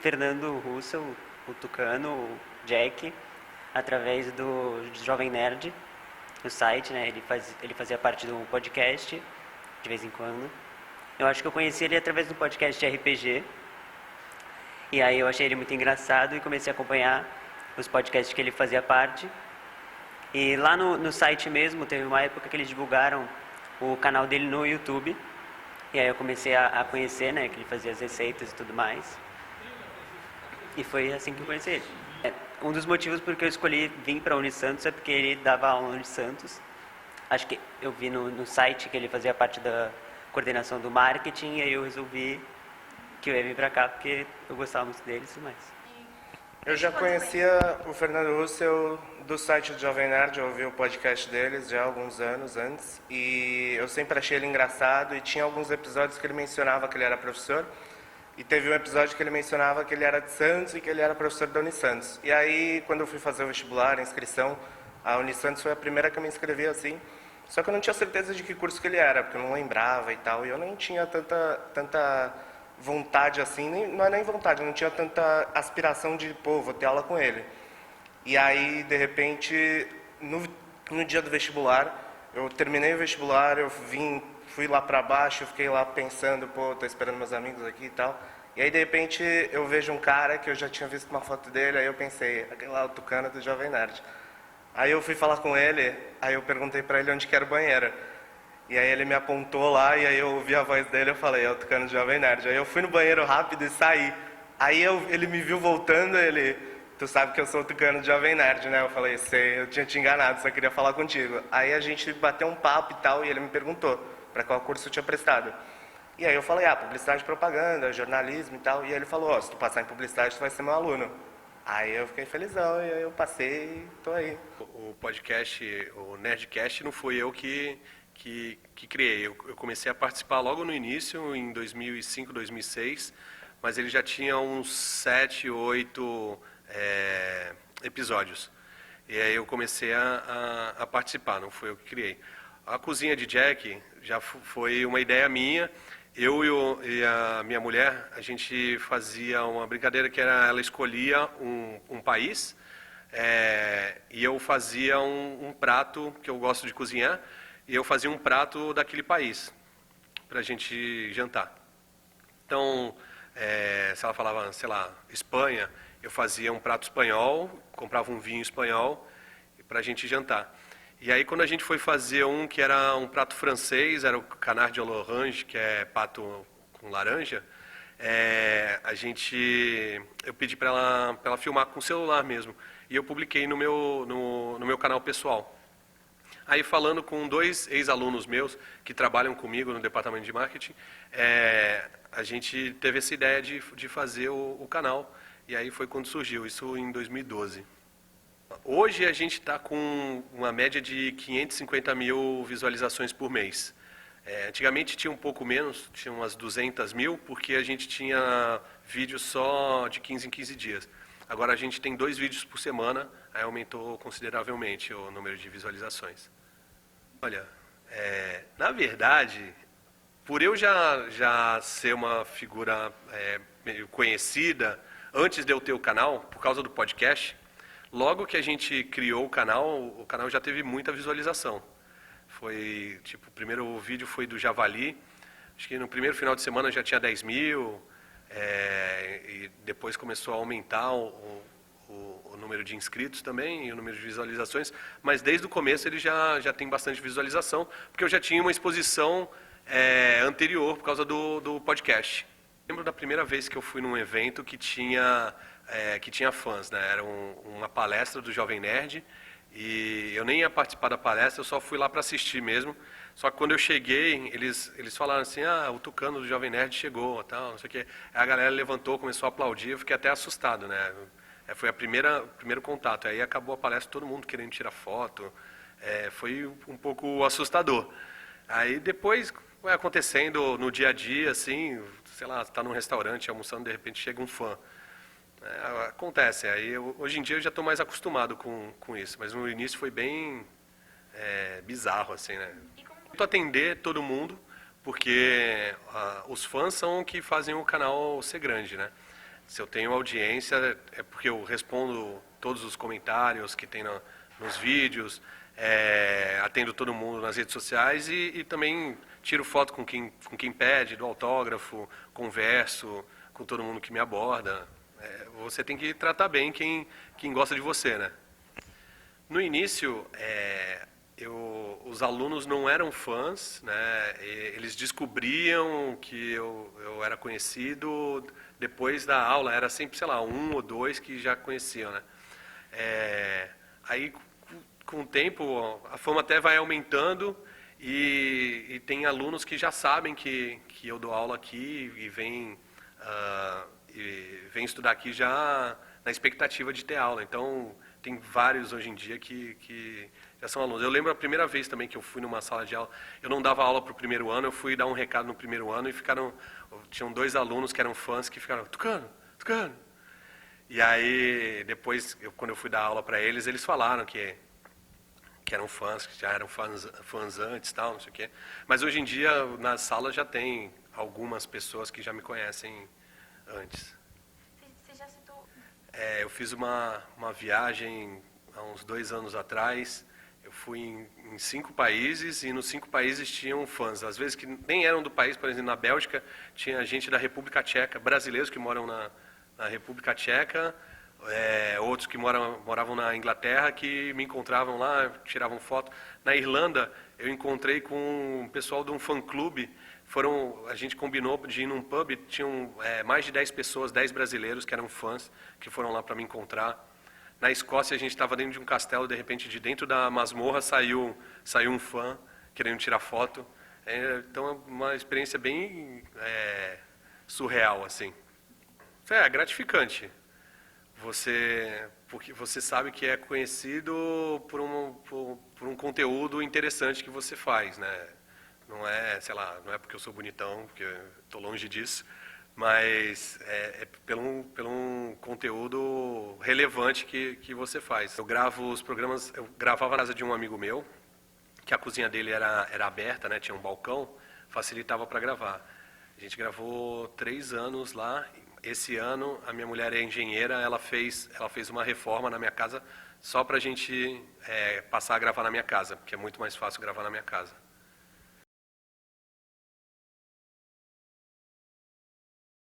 Fernando Russell, o Tucano, o Jack, através do Jovem Nerd, o site, né? Ele fazia parte do podcast, de vez em quando. Eu acho que eu conheci ele através do podcast de RPG. E aí eu achei ele muito engraçado e comecei a acompanhar os podcasts que ele fazia parte. E lá no site mesmo, teve uma época que eles divulgaram o canal dele no YouTube. E aí eu comecei a conhecer, né, que ele fazia as receitas e tudo mais. E foi assim que eu conheci ele. Um dos motivos por que eu escolhi vir para a Unisantos é porque ele dava aula no Unisantos. Acho que eu vi no site que ele fazia parte da coordenação do marketing, e aí eu resolvi que eu ia vir para cá porque eu gostava muito dele e tudo mais. Eu já conhecia o Fernando Russell do site do Jovem Nerd, eu ouvi o podcast deles já há alguns anos antes, e eu sempre achei ele engraçado, e tinha alguns episódios que ele mencionava que ele era professor, e teve um episódio que ele mencionava que ele era de Santos e que ele era professor da Unisantos. E aí, quando eu fui fazer o vestibular, a inscrição, a Unisantos foi a primeira que eu me inscrevi assim, só que eu não tinha certeza de que curso que ele era, porque eu não lembrava e tal, e eu nem tinha tanta vontade assim, não é nem vontade, eu não tinha tanta aspiração de, pô, vou ter aula com ele. E aí, de repente, no dia do vestibular, eu terminei o vestibular, fui lá pra baixo, fiquei lá pensando, pô, tô esperando meus amigos aqui e tal. E aí, de repente, eu vejo um cara que eu já tinha visto uma foto dele, aí eu pensei, aquele lá, o Tucano do Jovem Nerd. Aí eu fui falar com ele, aí eu perguntei pra ele onde que era o banheiro. E aí ele me apontou lá, e aí eu ouvi a voz dele, eu falei, é o Tucano do Jovem Nerd. Aí eu fui no banheiro rápido e saí. Aí ele me viu voltando, tu sabe que eu sou o Tucano do Jovem Nerd, né? Eu falei, sei, eu tinha te enganado, só queria falar contigo. Aí a gente bateu um papo e tal, e ele me perguntou para qual curso eu tinha prestado. E aí eu falei, publicidade e propaganda, jornalismo e tal. E aí ele falou, se tu passar em publicidade, tu vai ser meu aluno. Aí eu fiquei felizão, e aí eu passei e tô aí. O podcast, o Nerdcast, não fui eu que criei. Eu comecei a participar logo no início, em 2005, 2006, mas ele já tinha uns 7, 8 episódios. E aí eu comecei a participar, não foi eu que criei. A cozinha de Jack já foi uma ideia minha. Eu e a minha mulher, a gente fazia uma brincadeira que era, ela escolhia um país, e eu fazia um prato que eu gosto de cozinhar, e eu fazia um prato daquele país, para a gente jantar. Então, se ela falava, sei lá, Espanha, eu fazia um prato espanhol, comprava um vinho espanhol para a gente jantar. E aí, quando a gente foi fazer um que era um prato francês, era o canard de l'orange, que é pato com laranja, eu pedi para ela filmar com o celular mesmo. E eu publiquei no meu canal pessoal. Aí, falando com 2 ex-alunos meus que trabalham comigo no departamento de marketing, a gente teve essa ideia de fazer o canal. E aí foi quando surgiu, isso em 2012. Hoje a gente está com uma média de 550 mil visualizações por mês. Antigamente tinha um pouco menos, tinha umas 200 mil, porque a gente tinha vídeos só de 15 em 15 dias. Agora a gente tem 2 vídeos por semana, aí aumentou consideravelmente o número de visualizações. Olha, na verdade, por eu já ser uma figura meio conhecida, antes de eu ter o canal, por causa do podcast, logo que a gente criou o canal já teve muita visualização. Foi, tipo, o primeiro vídeo foi do Javali, acho que no primeiro final de semana já tinha 10 mil, e depois começou a aumentar o número de inscritos também, e o número de visualizações, mas desde o começo ele já tem bastante visualização, porque eu já tinha uma exposição anterior por causa do podcast. Lembro da primeira vez que eu fui num evento que tinha fãs, né? Era uma palestra do Jovem Nerd, e eu nem ia participar da palestra, eu só fui lá para assistir mesmo. Só que quando eu cheguei, eles falaram assim, o Tucano do Jovem Nerd chegou, tal, não sei o quê. Aí a galera levantou, começou a aplaudir, eu fiquei até assustado, né? Foi o primeiro contato. Aí acabou a palestra, todo mundo querendo tirar foto. Foi um pouco assustador. Aí depois vai acontecendo no dia a dia, assim, sei lá, está num restaurante almoçando, de repente chega um fã. Acontece, aí hoje em dia eu já estou mais acostumado com isso, mas no início foi bem bizarro, assim, né? Tento atender todo mundo, porque os fãs são o que fazem o canal ser grande, né? Se eu tenho audiência, é porque eu respondo todos os comentários que tem nos vídeos, atendo todo mundo nas redes sociais e também tiro foto com quem pede, dou autógrafo, converso com todo mundo que me aborda. Você tem que tratar bem quem gosta de você, né? No início, os alunos não eram fãs, né? Eles descobriam que eu era conhecido depois da aula. Era sempre, sei lá, 1 ou 2 que já conheciam, né? Aí, com o tempo, a fama até vai aumentando e tem alunos que já sabem que eu dou aula aqui e vêm estudar aqui já na expectativa de ter aula. Então, tem vários hoje em dia que já são alunos. Eu lembro a primeira vez também que eu fui numa sala de aula, eu não dava aula para o primeiro ano, eu fui dar um recado no primeiro ano e tinham 2 alunos que eram fãs que ficaram, Tucano, Tucano. E aí, depois, quando eu fui dar aula para eles, eles falaram que eram fãs, que já eram fãs antes e tal, não sei o quê. Mas hoje em dia, na sala já tem algumas pessoas que já me conhecem antes. Você já citou... Eu fiz uma viagem há uns 2 anos atrás. Eu fui em 5 países e nos 5 países tinham fãs. Às vezes que nem eram do país, por exemplo, na Bélgica tinha gente da República Tcheca, brasileiros que moram na República Tcheca, outros que moravam na Inglaterra que me encontravam lá, tiravam foto. Na Irlanda eu encontrei com um pessoal de um fã-clube. A gente combinou de ir num pub, tinham mais de 10 pessoas, 10 brasileiros que eram fãs, que foram lá para me encontrar. Na Escócia a gente estava dentro de um castelo, de repente de dentro da masmorra saiu um fã querendo tirar foto. Então é uma experiência bem surreal, assim. É gratificante. Porque você sabe que é conhecido por um conteúdo interessante que você faz, né? Não é, sei lá, não é porque eu sou bonitão, porque estou longe disso, mas pelo um conteúdo relevante que você faz. Eu gravo os programas, eu gravava na casa de um amigo meu, que a cozinha dele era aberta, né? Tinha um balcão, facilitava para gravar. A gente gravou 3 anos lá. Esse ano, a minha mulher é engenheira, ela fez uma reforma na minha casa só para a gente passar a gravar na minha casa, porque é muito mais fácil gravar na minha casa.